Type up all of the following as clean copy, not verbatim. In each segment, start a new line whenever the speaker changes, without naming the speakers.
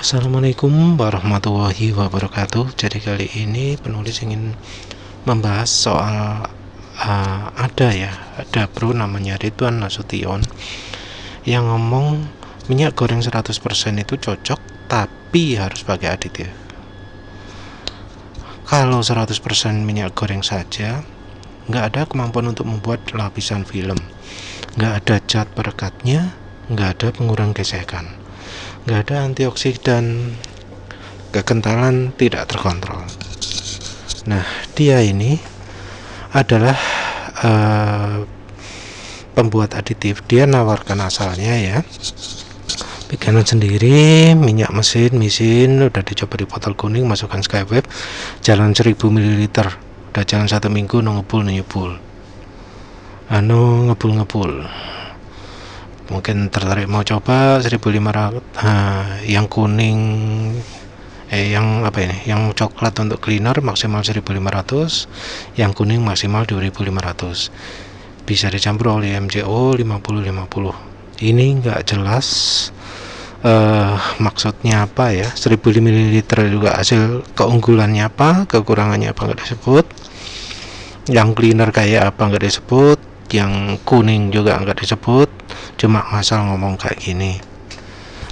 Assalamualaikum warahmatullahi wabarakatuh. Jadi kali ini penulis ingin membahas soal ada bro namanya Ridwan Nasution yang ngomong minyak goreng 100% itu cocok tapi harus pakai aditif. Kalau 100% minyak goreng saja nggak ada kemampuan untuk membuat lapisan film, nggak ada zat perekatnya, nggak ada pengurang gesekan, nggak ada antioksidan, kekentalan tidak terkontrol. Nah, dia ini adalah pembuat aditif. Dia nawarkan asalnya ya, bikinan sendiri, minyak mesin udah dicoba di botol kuning, masukkan Skyweb, jalan 1000 ml, udah jalan 1 minggu, ngebul mungkin tertarik mau coba 1500. Yang kuning yang coklat untuk cleaner maksimal 1500, yang kuning maksimal 2500. Bisa dicampur oleh MCO 50-50. Ini enggak jelas maksudnya apa ya. 1000 ml juga hasil keunggulannya apa, kekurangannya apa enggak disebut. Yang cleaner kayak apa enggak disebut, yang kuning juga enggak disebut, cuma asal ngomong kayak gini.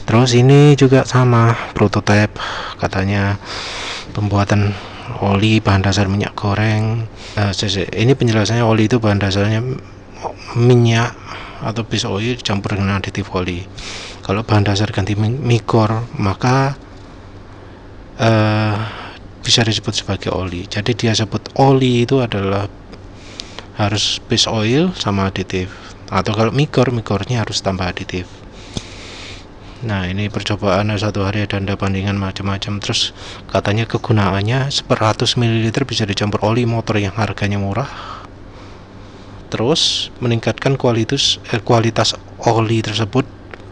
Terus ini juga sama prototipe, katanya pembuatan oli bahan dasar minyak goreng. Ini penjelasannya, oli itu bahan dasarnya minyak atau base oil dicampur dengan aditif oli. Kalau bahan dasar ganti migor maka bisa disebut sebagai oli. Jadi dia sebut oli itu adalah harus base oil sama aditif, atau kalau migornya harus tambah aditif. Nah, ini percobaan 1 hari, ada bandingan macam-macam. Terus katanya kegunaannya 100 ml bisa dicampur oli motor yang harganya murah, terus meningkatkan kualitas oli tersebut,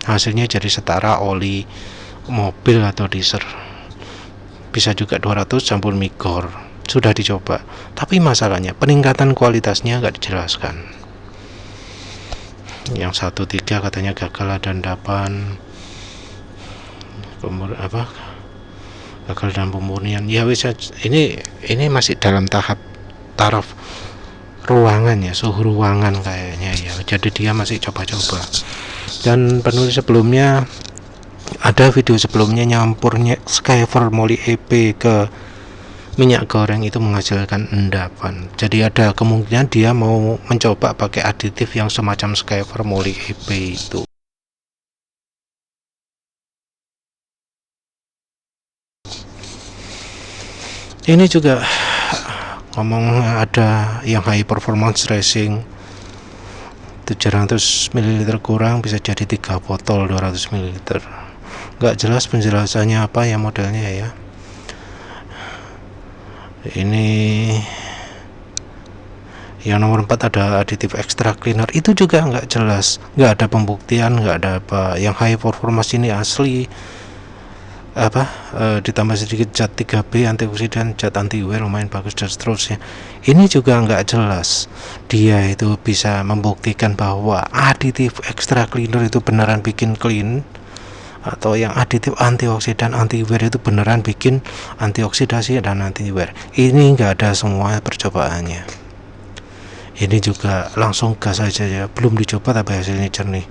hasilnya jadi setara oli mobil atau diesel. Bisa juga 200 campur migor. Sudah dicoba, tapi masalahnya peningkatan kualitasnya nggak dijelaskan. Yang 1.3 katanya gagal ada endapan, gagal dalam pemurnian. Ya wis, ini masih dalam tahap taraf ruangan ya, suhu ruangan kayaknya ya. Jadi dia masih coba-coba. Dan penulis sebelumnya, ada video sebelumnya nyampurnya Skyvermoli EP ke minyak goreng itu menghasilkan endapan. Jadi ada kemungkinan dia mau mencoba pakai aditif yang semacam Skyvermoli EP itu. Ini juga ngomong ada yang high performance racing 700 ml kurang bisa jadi 3 botol 200 ml. Nggak jelas penjelasannya apa ya modelnya ya. Ini yang nomor 4 ada aditif extra cleaner, itu juga nggak jelas, nggak ada pembuktian, nggak ada apa. Yang high performance ini asli ditambah sedikit zat 3B, antioksidan, zat anti wear lumayan bagus dan seterusnya. Ini juga nggak jelas dia itu bisa membuktikan bahwa aditif extra cleaner itu beneran bikin clean, atau yang aditif antioksidan anti wear itu beneran bikin antioksidasi dan anti wear. Ini nggak ada semua percobaannya. Ini juga langsung gas aja ya, belum dicoba tapi hasilnya jernih.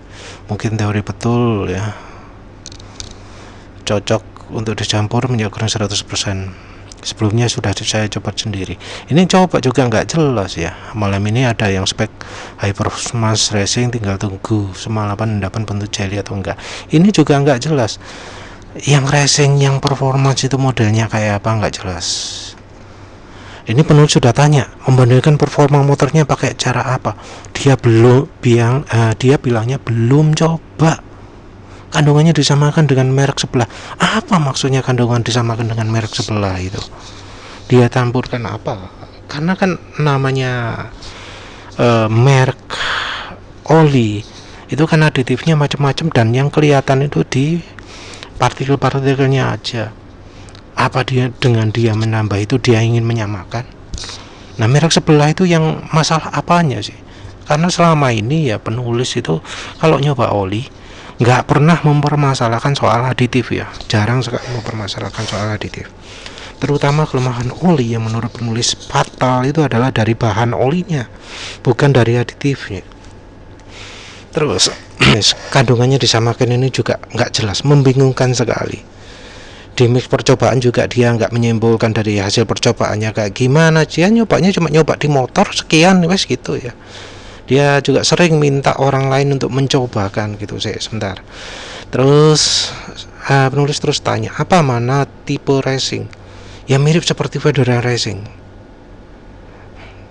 Mungkin teori betul ya, cocok untuk dicampur minyak goreng 100%. Sebelumnya sudah saya coba sendiri. Ini coba juga nggak jelas ya. Malam ini ada yang spek high performance racing, tinggal tunggu semalaman endapan bentuk jelly atau enggak. Ini juga nggak jelas. Yang racing, yang performance itu modelnya kayak apa nggak jelas. Ini penulis sudah tanya, membandingkan performa motornya pakai cara apa? Dia bilangnya belum coba. Kandungannya disamakan dengan merek sebelah. Apa maksudnya kandungan disamakan dengan merek sebelah itu? Dia campurkan apa? Karena kan namanya merek oli itu kan aditifnya macam-macam, dan yang kelihatan itu di partikel-partikelnya aja. Apa dengan dia menambah itu dia ingin menyamakan? Nah, merek sebelah itu yang masalah apanya sih? Karena selama ini ya penulis itu kalau nyoba oli nggak pernah mempermasalahkan soal aditif ya, jarang sekali mempermasalahkan soal aditif. Terutama kelemahan oli yang menurut penulis fatal itu adalah dari bahan olinya, bukan dari aditifnya. Terus kandungannya disamakan ini juga nggak jelas, membingungkan sekali. Di mix percobaan juga dia nggak menyimpulkan dari hasil percobaannya kayak gimana. Dia nyobanya cuma nyoba di motor sekian wes gitu ya. Dia juga sering minta orang lain untuk mencobakan gitu. Sebentar. Terus penulis terus tanya, apa mana tipe racing yang mirip seperti Federal Racing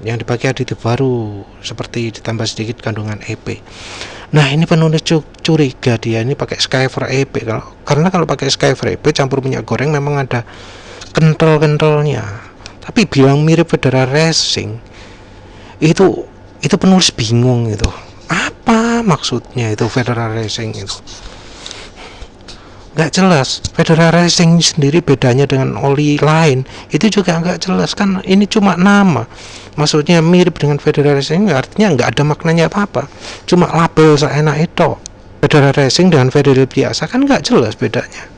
yang dipakai aditif baru seperti ditambah sedikit kandungan EP. Nah ini penulis curiga dia ini pakai Skyfer EP karena kalau pakai Skyfer EP campur minyak goreng memang ada kental-kentalnya, tapi bilang mirip Federal Racing itu penulis bingung itu apa maksudnya itu Federal Racing itu nggak jelas. Federal Racing sendiri bedanya dengan oli lain itu juga nggak jelas kan, ini cuma nama. Maksudnya mirip dengan Federal Racing artinya nggak ada maknanya apa-apa, cuma label seenak itu. Federal Racing dengan Federal biasa kan nggak jelas bedanya.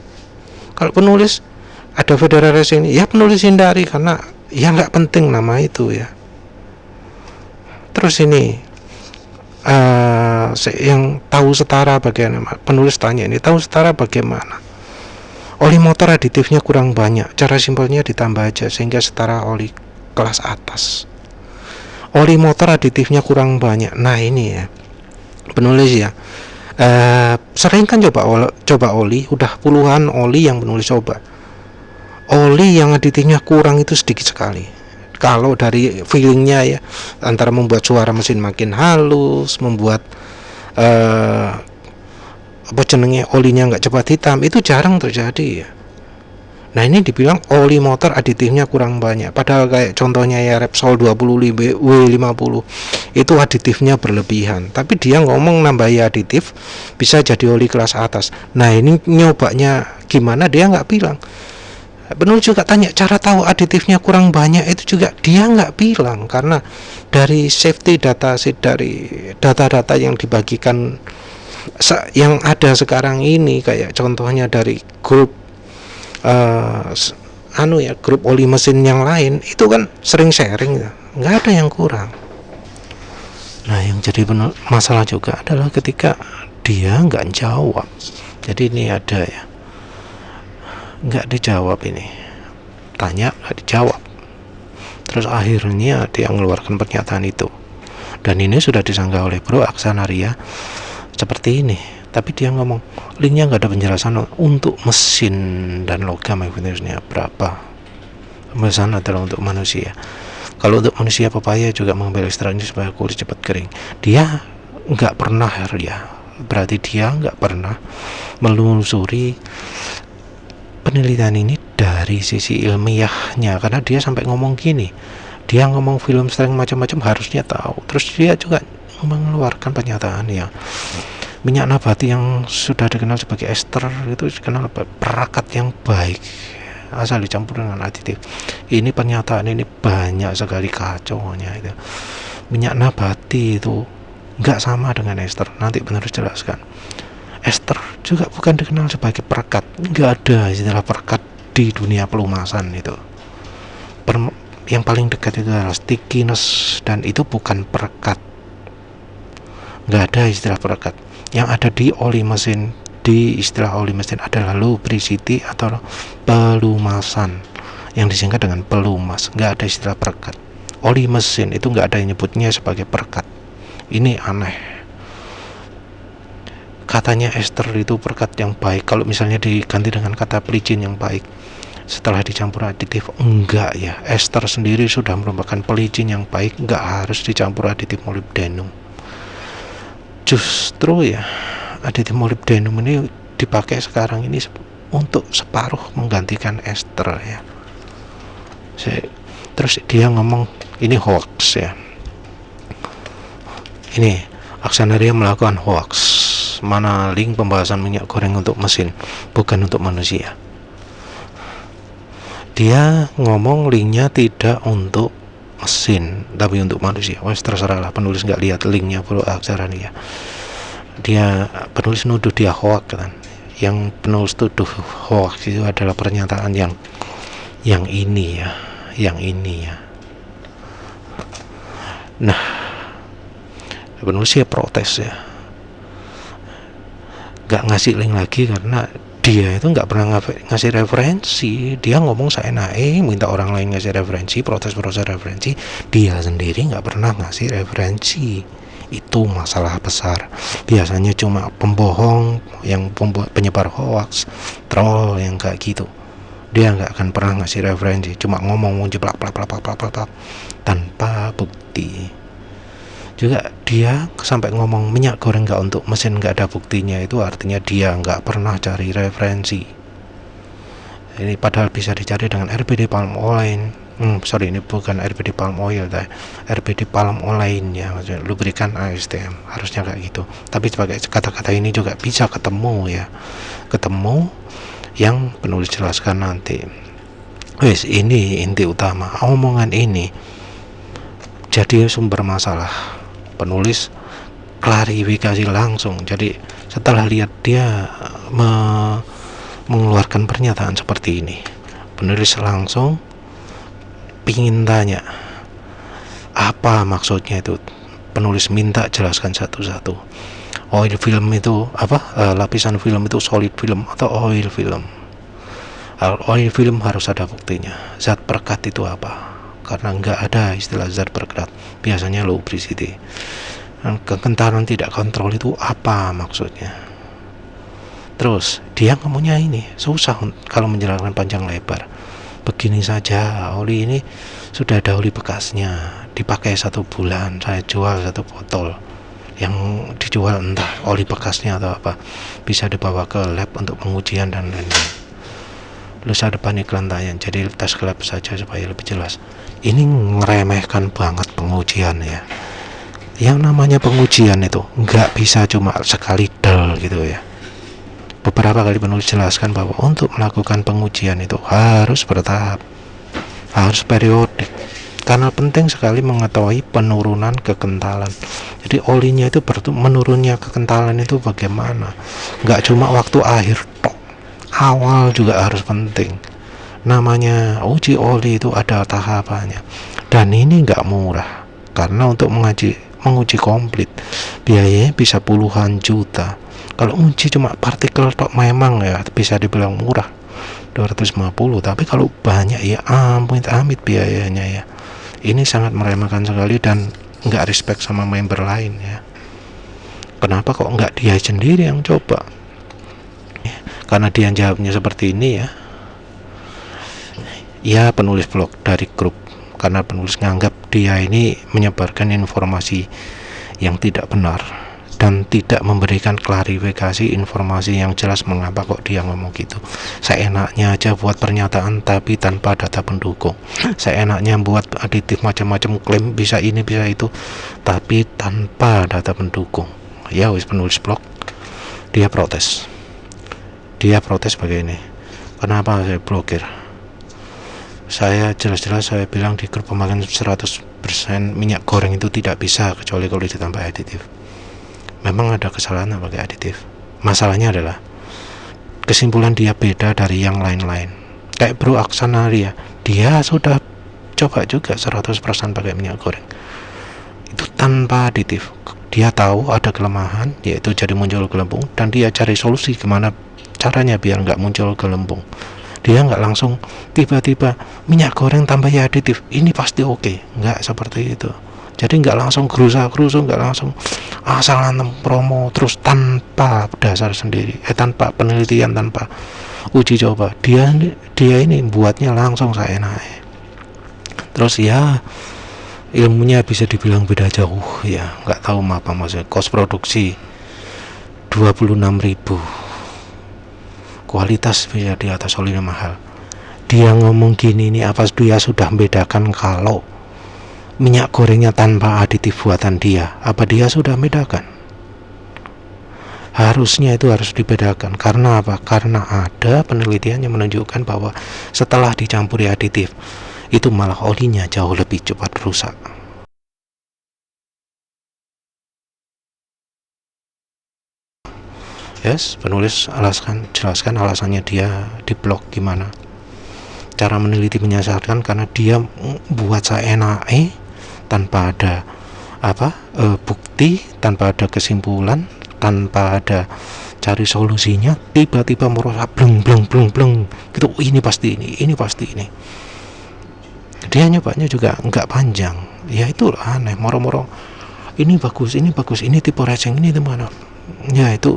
Kalau penulis ada Federal Racing ya penulis hindari karena ya nggak penting nama itu ya. Terus ini yang tahu setara bagaimana, penulis tanya ini tahu setara bagaimana. Oli motor aditifnya kurang banyak, cara simpelnya ditambah aja sehingga setara oli kelas atas. Oli motor aditifnya kurang banyak. Nah ini ya penulis ya sering kan coba oli, udah puluhan oli yang penulis coba. Oli yang aditifnya kurang itu sedikit sekali. Kalau dari feelingnya ya, antara membuat suara mesin makin halus, membuat olinya nggak cepat hitam, itu jarang terjadi ya. Nah ini dibilang oli motor aditifnya kurang banyak, padahal kayak contohnya ya Repsol 20 W50 itu aditifnya berlebihan, tapi dia ngomong nambahi aditif bisa jadi oli kelas atas. Nah ini nyobanya gimana dia nggak bilang. Penulis juga tanya cara tahu aditifnya kurang banyak, itu juga dia nggak bilang karena dari safety data sheet, dari data-data yang dibagikan yang ada sekarang ini kayak contohnya dari grup grup oli mesin yang lain itu kan sering sharing, nggak ada yang kurang. Nah yang jadi masalah juga adalah ketika dia nggak jawab. Jadi ini ada ya, nggak dijawab, ini tanya nggak dijawab, terus akhirnya dia mengeluarkan pernyataan itu, dan ini sudah disanggah oleh Bro Aksanaria seperti ini, tapi dia ngomong linknya nggak ada penjelasan untuk mesin dan logam efektifnya berapa. Penjelasan adalah untuk manusia. Kalau untuk manusia pepaya juga mengambil ekstraknya supaya kulit cepat kering. Dia nggak pernah ya, berarti dia nggak pernah menelusuri penelitian ini dari sisi ilmiahnya, karena dia sampai ngomong gini, dia ngomong film strength macam-macam harusnya tahu. Terus dia juga mengeluarkan pernyataan ya, minyak nabati yang sudah dikenal sebagai ester itu dikenal perakat yang baik asal dicampur dengan aditif. Ini pernyataan ini banyak sekali kacaunya itu. Minyak nabati itu nggak sama dengan ester, nanti benar jelaskan. Ester juga bukan dikenal sebagai perekat, nggak ada istilah perekat di dunia pelumasan itu. Yang paling dekat itu adalah stickiness, dan itu bukan perekat, nggak ada istilah perekat. Yang ada di oli mesin, di istilah oli mesin adalah lubricity atau pelumasan yang disingkat dengan pelumas, nggak ada istilah perekat. Oli mesin itu nggak ada yang nyebutnya sebagai perekat. Ini aneh. Katanya ester itu perekat yang baik, kalau misalnya diganti dengan kata pelicin yang baik setelah dicampur aditif, enggak ya. Ester sendiri sudah merupakan pelicin yang baik, enggak harus dicampur aditif molybdenum. Justru ya aditif molybdenum ini dipakai sekarang ini untuk separuh menggantikan ester ya. Terus dia ngomong ini hoax ya. Ini Aksanaria melakukan hoax. Mana link pembahasan minyak goreng untuk mesin, bukan untuk manusia. Dia ngomong linknya tidak untuk mesin tapi untuk manusia. Wes terserahlah, penulis nggak lihat linknya Bro Aksanaria. dia penulis nuduh dia hoax kan. Yang penulis tuduh hoax itu adalah pernyataan yang ini ya, yang ini ya. Nah, penulis ya protes ya, nggak ngasih link lagi karena dia itu nggak pernah ngasih referensi. Dia ngomong seenaknya, minta orang lain ngasih referensi, protes referensi, dia sendiri nggak pernah ngasih referensi. Itu masalah besar. Biasanya cuma pembohong, yang penyebar hoax, troll yang kayak gitu. Dia nggak akan pernah ngasih referensi, cuma ngomong jeplak tanpa bukti. Juga dia sampai ngomong minyak goreng nggak untuk mesin nggak ada buktinya, itu artinya dia nggak pernah cari referensi. Ini padahal bisa dicari dengan RBD palm oil. Ini bukan RBD palm oil, RBD palm oil ya, maksudnya lubrikan ASTM, harusnya kayak gitu. Tapi sebagai kata-kata ini juga bisa ketemu ya, ketemu yang penulis jelaskan nanti. Wes, ini inti utama omongan ini jadi sumber masalah. Penulis klarifikasi langsung. Jadi setelah lihat dia mengeluarkan pernyataan seperti ini, penulis langsung pingin tanya apa maksudnya itu. Penulis minta jelaskan satu-satu. Oil film itu apa? Lapisan film itu solid film atau oil film? Oil film harus ada buktinya. Zat perekat itu apa? Karena nggak ada istilah zat perekat, biasanya lubricity. Kekentalan tidak kontrol itu apa maksudnya? Terus dia ngomongnya ini susah kalau menjelaskan panjang lebar. Begini saja, oli ini sudah ada oli bekasnya, dipakai 1 bulan, saya jual 1 botol. Yang dijual entah oli bekasnya atau apa, bisa dibawa ke lab untuk pengujian dan lain-lain. Lusa depan iklan tayang, jadi tes ke lab saja supaya lebih jelas. Ini ngeremehkan banget pengujian ya. Yang namanya pengujian itu nggak bisa cuma sekali del gitu ya. Beberapa kali penulis jelaskan bahwa untuk melakukan pengujian itu harus bertahap, harus periodik, karena penting sekali mengetahui penurunan kekentalan. Jadi olinya itu menurunnya kekentalan itu bagaimana, nggak cuma waktu akhir tok, awal juga harus penting. Namanya uji oli itu ada tahapannya, dan ini nggak murah, karena untuk menguji komplit biayanya bisa puluhan juta. Kalau uji cuma partikel tok memang ya bisa dibilang murah, 250, tapi kalau banyak ya amit biayanya ya. Ini sangat meremehkan sekali dan nggak respect sama member lain ya. Kenapa kok nggak dia sendiri yang coba? Karena dia jawabnya seperti ini ya. Ya, penulis blog dari grup, karena penulis nganggap dia ini menyebarkan informasi yang tidak benar dan tidak memberikan klarifikasi informasi yang jelas mengapa kok dia ngomong gitu. Seenaknya aja buat pernyataan tapi tanpa data pendukung. Seenaknya buat aditif macam-macam klaim bisa ini bisa itu tapi tanpa data pendukung. Ya wis, penulis blog dia protes. Dia protes begini. Kenapa saya blokir? Saya jelas-jelas saya bilang di grup pemakaian 100% minyak goreng itu tidak bisa kecuali kalau ditambah aditif. Memang ada kesalahan pakai aditif. Masalahnya adalah kesimpulan dia beda dari yang lain-lain. Kayak Bro Aksanaria, dia sudah coba juga 100% pakai minyak goreng. Itu tanpa aditif. Dia tahu ada kelemahan, yaitu jadi muncul gelembung, dan dia cari solusi gimana caranya biar nggak muncul gelembung. Dia nggak langsung tiba-tiba minyak goreng tambah aditif, ini pasti oke. Nggak seperti itu. Jadi nggak langsung gerusa-gerusu, nggak langsung asal promo terus tanpa dasar sendiri, tanpa penelitian, tanpa uji coba. Dia ini buatnya langsung saya naik. Terus ya ilmunya bisa dibilang beda jauh ya, nggak tahu apa maksudnya. Kos produksi 26.000, kualitas bisa di atas olinya mahal. Dia ngomong gini nih, apa dia sudah membedakan kalau minyak gorengnya tanpa aditif buatan dia? Apa dia sudah membedakan? Harusnya itu harus dibedakan. Karena apa? Karena ada penelitian yang menunjukkan bahwa setelah dicampuri aditif itu malah olinya jauh lebih cepat rusak. Yes, penulis jelaskan alasannya dia diblok gimana. Cara meneliti menyesatkan karena dia buat seenaknya tanpa ada bukti, tanpa ada kesimpulan, tanpa ada cari solusinya, tiba-tiba merosot bleng gitu. Ini pasti ini. Dia nyobanya juga nggak panjang. Ya itu aneh, moro-moro ini bagus, ini tipe racing, ini mana. Ya itu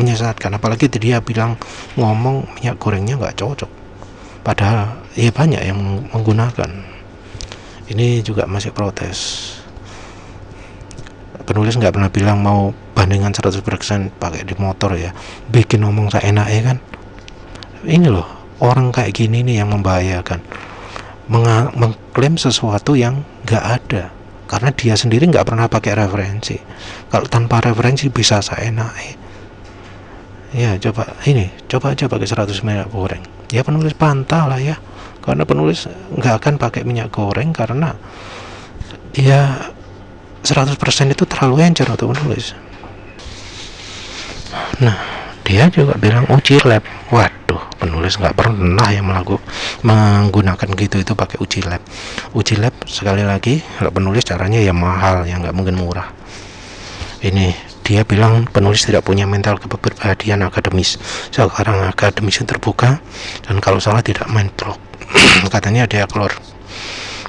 menyesatkan. Apalagi dia bilang ngomong minyak gorengnya nggak cocok. Padahal ya banyak yang menggunakan. Ini juga masih protes. Penulis nggak pernah bilang mau bandingan 100% pakai di motor ya. Bikin ngomong seenaknya kan. Ini loh, orang kayak gini nih yang membahayakan. Mengklaim sesuatu yang nggak ada. Karena dia sendiri nggak pernah pakai referensi. Kalau tanpa referensi bisa seenaknya. Ya coba aja pakai 100 minyak goreng. Ya penulis pantah lah ya, karena penulis nggak akan pakai minyak goreng karena ya 100% itu terlalu encer untuk penulis. Nah dia juga bilang uji lab. Waduh, penulis nggak pernah yang menggunakan gitu itu pakai uji lab. Uji lab sekali lagi kalau penulis caranya ya mahal, yang nggak mungkin murah. Ini dia bilang penulis tidak punya mental kepribadian akademis. Sekarang akademis terbuka dan kalau salah tidak main blog. Katanya dia keluar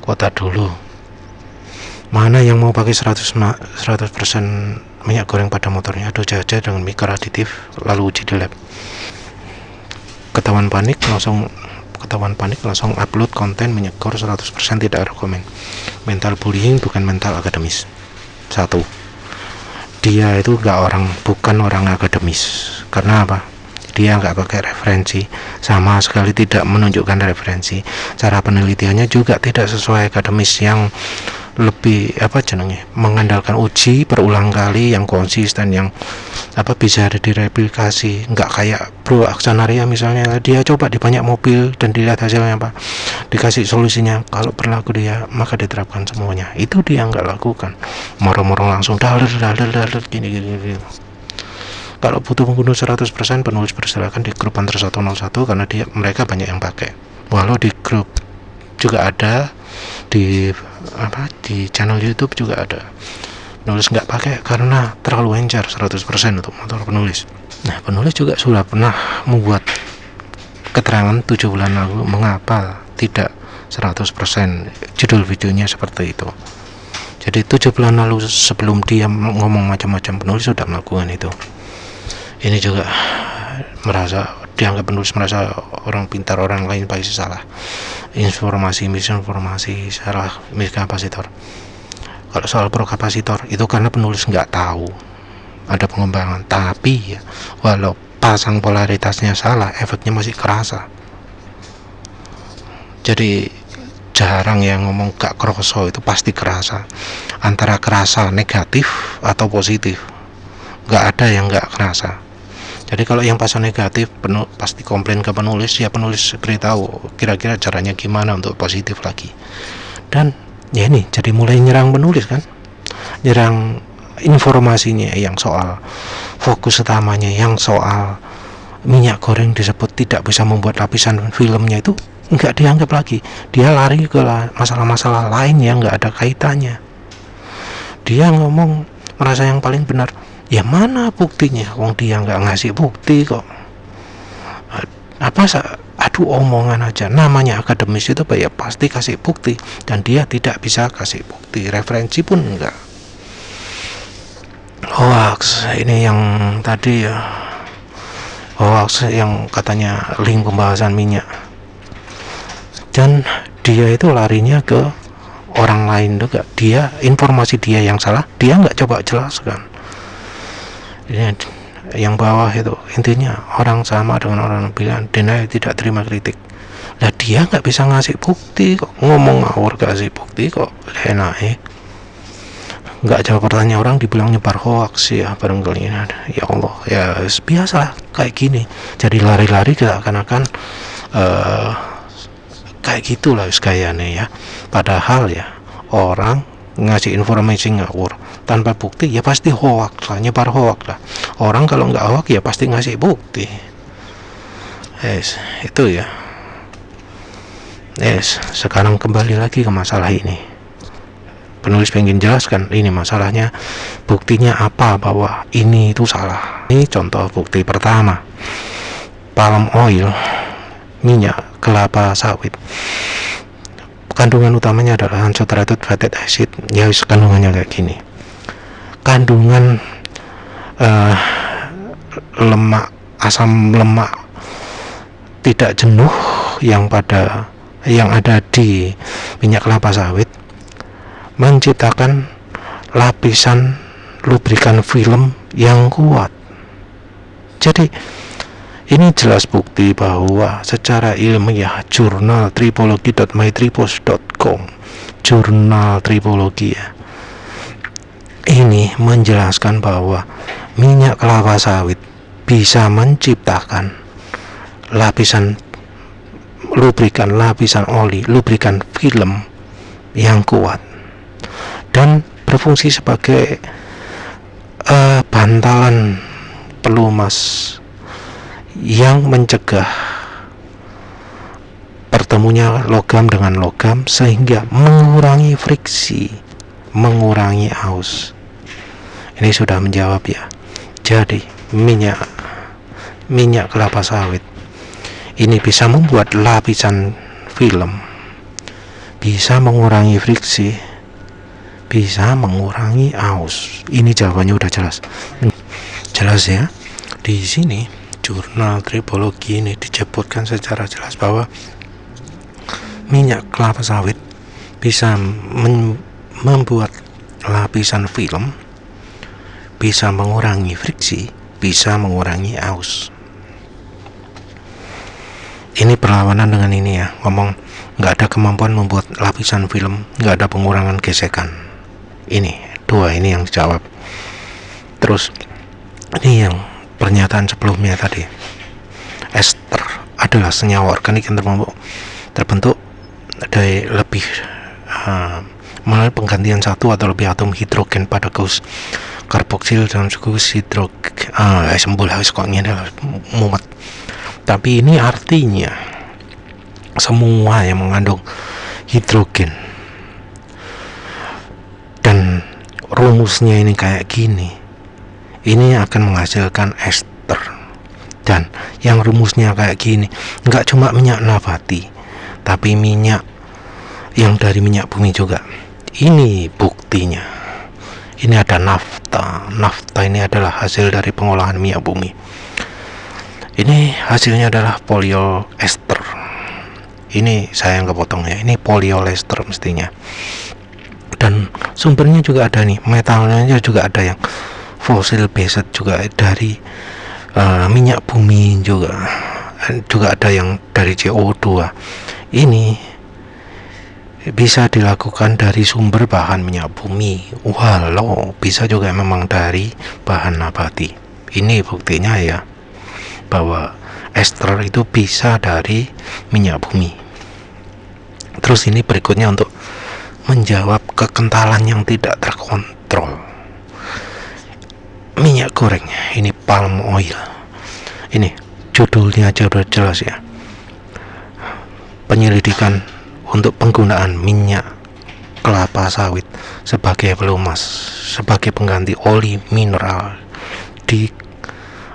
kota dulu. Mana yang mau pakai 100% minyak goreng pada motornya? Aduh jaja dengan mikro aditif lalu uji di lab. Ketahuan panik langsung upload konten menyegor 100% tidak rekomen. Mental bullying bukan mental akademis. 1. Dia itu bukan orang akademis. Karena apa? Dia nggak pakai referensi, sama sekali tidak menunjukkan referensi. Cara penelitiannya juga tidak sesuai akademis yang lebih mengandalkan uji berulang kali yang konsisten, yang bisa direplikasi. Nggak kayak Bro Aksionaria misalnya, dia coba di banyak mobil dan dilihat hasilnya dikasih solusinya, kalau berlaku dia maka diterapkan semuanya. Itu dia nggak lakukan, moro-moro langsung daler gini. Kalau butuh membunuh 100%, penulis persilakan di grup Antar 101 karena mereka banyak yang pakai. Walau di grup juga ada, di channel YouTube juga ada. Penulis nggak pakai karena terlalu encer 100% untuk motor penulis. Nah, penulis juga sudah pernah membuat keterangan 7 bulan lalu mengapa tidak 100%. Judul videonya seperti itu. Jadi 7 bulan lalu sebelum dia ngomong macam-macam, penulis sudah melakukan itu. Ini juga dianggap penulis merasa orang pintar, orang lain pasti salah. Misinformasi, salah miskapasitor. Kalau soal prokapasitor itu karena penulis nggak tahu ada pengembangan, tapi ya walau pasang polaritasnya salah, efeknya masih kerasa. Jadi jarang yang ngomong gak kroso, itu pasti kerasa. Antara kerasa negatif atau positif, nggak ada yang nggak kerasa. Jadi kalau yang pasang negatif pasti komplain ke penulis, ya penulis beritahu kira-kira caranya gimana untuk positif lagi. Dan ya ini jadi mulai nyerang penulis kan, nyerang informasinya yang soal fokus utamanya, yang soal minyak goreng disebut tidak bisa membuat lapisan filmnya, itu nggak dianggap lagi. Dia lari ke masalah-masalah lain yang nggak ada kaitannya. Dia ngomong merasa yang paling benar. Ya mana buktinya? Wong dia nggak ngasih bukti kok. Aduh omongan aja. Namanya akademis itu ya pasti kasih bukti, dan dia tidak bisa kasih bukti. Referensi pun enggak. Hoax ini yang tadi ya. Hoax yang katanya link pembahasan minyak. Dan dia itu larinya ke orang lain juga. Informasi dia yang salah, dia nggak coba jelaskan. Yang bawah itu intinya orang sama dengan orang bilang denial, tidak terima kritik. Lah dia nggak bisa ngasih bukti kok, ngomong ngawur kasih bukti kok enak nggak jawab pertanyaan orang, dibilang nyebar hoax ya barangkali. Ya Allah, ya biasalah kayak gini. Jadi lari-lari seakan-akan kayak gitulah gayanya ya. Padahal ya orang ngasih informasi ngawur tanpa bukti ya pasti hoax lah, nyebar hoax lah. Orang kalau nggak hoax ya pasti ngasih bukti. Itu ya. Sekarang kembali lagi ke masalah ini. Penulis pengen jelaskan ini masalahnya, buktinya apa bahwa ini itu salah. Ini contoh bukti pertama. Palm oil, minyak kelapa sawit, kandungan utamanya adalah unsaturated fatty acid. Ya, kandungannya kayak gini. Kandungan lemak, asam lemak tidak jenuh yang ada di minyak kelapa sawit menciptakan lapisan lubrikan film yang kuat. Jadi ini jelas bukti bahwa secara ilmiah, jurnal tripology.mytripos.com, jurnal tripologi ya, ini menjelaskan bahwa minyak kelapa sawit bisa menciptakan lapisan lubrikan, lapisan oli, lubrikan film yang kuat dan berfungsi sebagai bantalan pelumas yang mencegah bertemunya logam dengan logam sehingga mengurangi friksi, mengurangi aus. Ini sudah menjawab ya. Jadi minyak kelapa sawit ini bisa membuat lapisan film, bisa mengurangi friksi, bisa mengurangi aus. Ini jawabannya udah jelas ya. Di sini jurnal tripologi ini disebutkan secara jelas bahwa minyak kelapa sawit bisa membuat lapisan film, bisa mengurangi friksi, bisa mengurangi aus. Ini perlawanan dengan ini ya, ngomong nggak ada kemampuan membuat lapisan film, nggak ada pengurangan gesekan. Ini dua ini yang dijawab. Terus ini yang pernyataan sebelumnya tadi, ester adalah senyawa organik yang terbentuk dari lebih melalui penggantian satu atau lebih atom hidrogen pada gas karboksil dalam gas hidrogen. Kok ini mumet. Tapi ini artinya semua yang mengandung hidrogen, dan rumusnya ini kayak gini, ini akan menghasilkan ester. Dan yang rumusnya kayak gini nggak cuma minyak nabati, tapi minyak yang dari minyak bumi juga. Ini buktinya. Ini ada nafta. Nafta ini adalah hasil dari pengolahan minyak bumi. Ini hasilnya adalah polyester. Ini saya yang kepotong ya. Ini polyester mestinya. Dan sumbernya juga ada nih. Metalnya juga ada yang fossil based juga dari minyak bumi juga. Juga ada yang dari CO2. Ini bisa dilakukan dari sumber bahan minyak bumi, walau bisa juga memang dari bahan nabati. Ini buktinya ya, bahwa ester itu bisa dari minyak bumi. Terus ini berikutnya untuk menjawab kekentalan yang tidak terkontrol. Minyak goreng, ini palm oil. Ini judulnya aja udah jelas ya. Penyelidikan untuk penggunaan minyak kelapa sawit sebagai pelumas, sebagai pengganti oli mineral di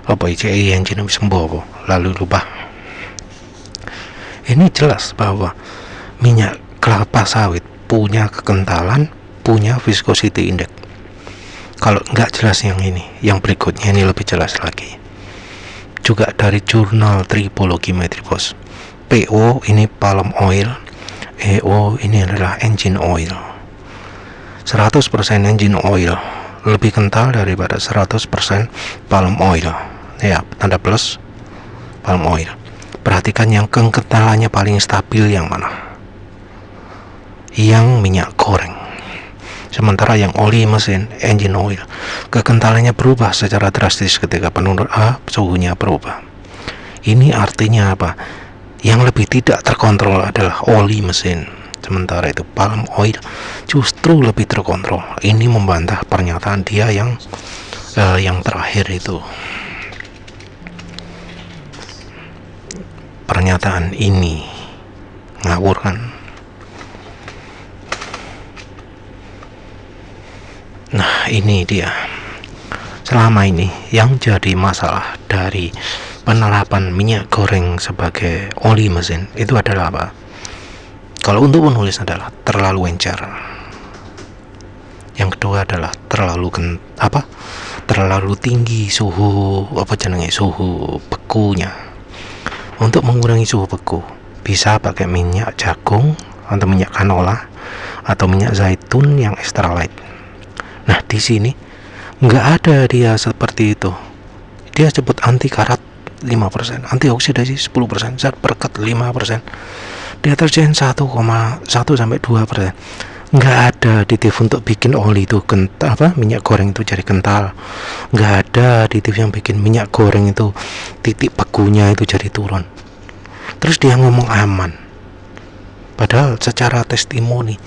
ICE yang jenis sembowo, lalu lupa. Ini jelas bahwa minyak kelapa sawit punya kekentalan, punya viscosity index. Kalau nggak jelas yang ini, yang berikutnya ini lebih jelas lagi. Juga dari jurnal Tripology Metripos. PO ini palm oil, EO ini adalah engine oil. 100% engine oil lebih kental daripada 100% palm oil. Ya, tanda plus palm oil. Perhatikan yang kekentalannya paling stabil yang mana? Yang minyak goreng. Sementara yang oli mesin, engine oil, kekentalannya berubah secara drastis ketika suhunya berubah. Ini artinya apa? Yang lebih tidak terkontrol adalah oli mesin. Sementara itu palm oil justru lebih terkontrol. Ini membantah pernyataan dia yang Yang terakhir itu pernyataan ini ngawur kan. Nah, ini dia. Selama ini yang jadi masalah dari penerapan minyak goreng sebagai oli mesin itu adalah apa? Kalau untuk penulis adalah terlalu encer. Yang kedua adalah terlalu tinggi suhu suhu bekunya. Untuk mengurangi suhu beku bisa pakai minyak jagung atau minyak canola atau minyak zaitun yang extra light. Nah, di sini nggak ada dia seperti itu. Dia sebut anti karat 5%, antioksidasi 10%, zat perekat 5%, deterjen 1,1 sampai 2%. Nggak ada aditif untuk bikin oli itu minyak goreng itu jadi kental. Nggak ada aditif yang bikin minyak goreng itu titik bekunya itu jadi turun. Terus dia ngomong aman, padahal secara testimoni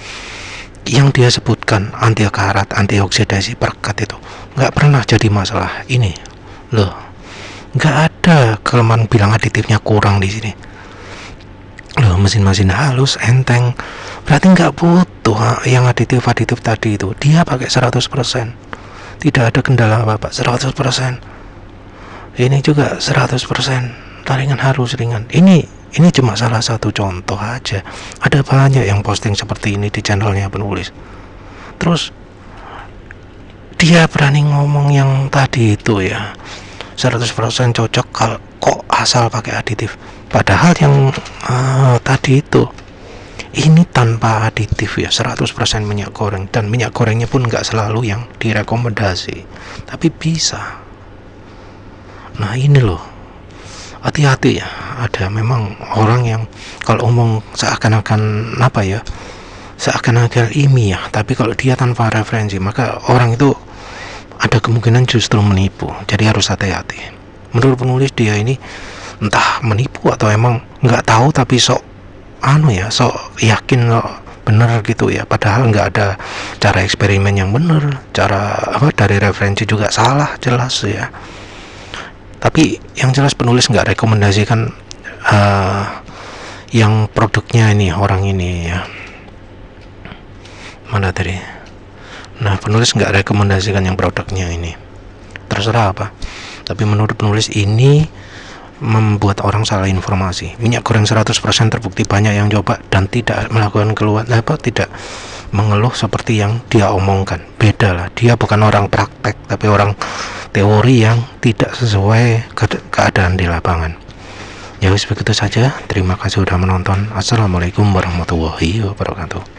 yang dia sebutkan anti karat, antioksidasi, perekat itu nggak pernah jadi masalah. Ini loh, nggak ada kelemahan bilang aditifnya kurang di sini. Loh, mesin-mesin halus, enteng, berarti nggak butuh yang aditif tadi itu. Dia pakai 100%, tidak ada kendala apa-apa, 100%. Ini juga 100%, ringan harus ringan. Ini cuma salah satu contoh aja. Ada banyak yang posting seperti ini di channelnya penulis. Terus dia berani ngomong yang tadi itu ya, 100% cocok kok asal pakai aditif. Padahal yang tadi itu ini tanpa aditif ya, 100% minyak goreng, dan minyak gorengnya pun nggak selalu yang direkomendasi, tapi bisa. Nah, ini loh, hati-hati ya. Ada memang orang yang kalau omong seakan-akan seakan-akan ilmiah, tapi kalau dia tanpa referensi maka orang itu ada kemungkinan justru menipu. Jadi harus hati-hati. Menurut penulis, dia ini entah menipu atau emang nggak tahu tapi sok yakin bener gitu ya, padahal nggak ada cara eksperimen yang bener, cara dari referensi juga salah jelas ya. Tapi yang jelas penulis nggak rekomendasikan yang produknya ini, orang ini ya, mana tadi. Nah, penulis nggak rekomendasikan yang produknya ini, terserah apa. Tapi menurut penulis ini membuat orang salah informasi. Minyak goreng 100% terbukti banyak yang coba dan tidak melakukan tidak mengeluh seperti yang dia omongkan. Beda lah, dia bukan orang praktek tapi orang teori yang tidak sesuai keadaan di lapangan. Ya wis, begitu saja. Terima kasih sudah menonton. Assalamualaikum warahmatullahi wabarakatuh.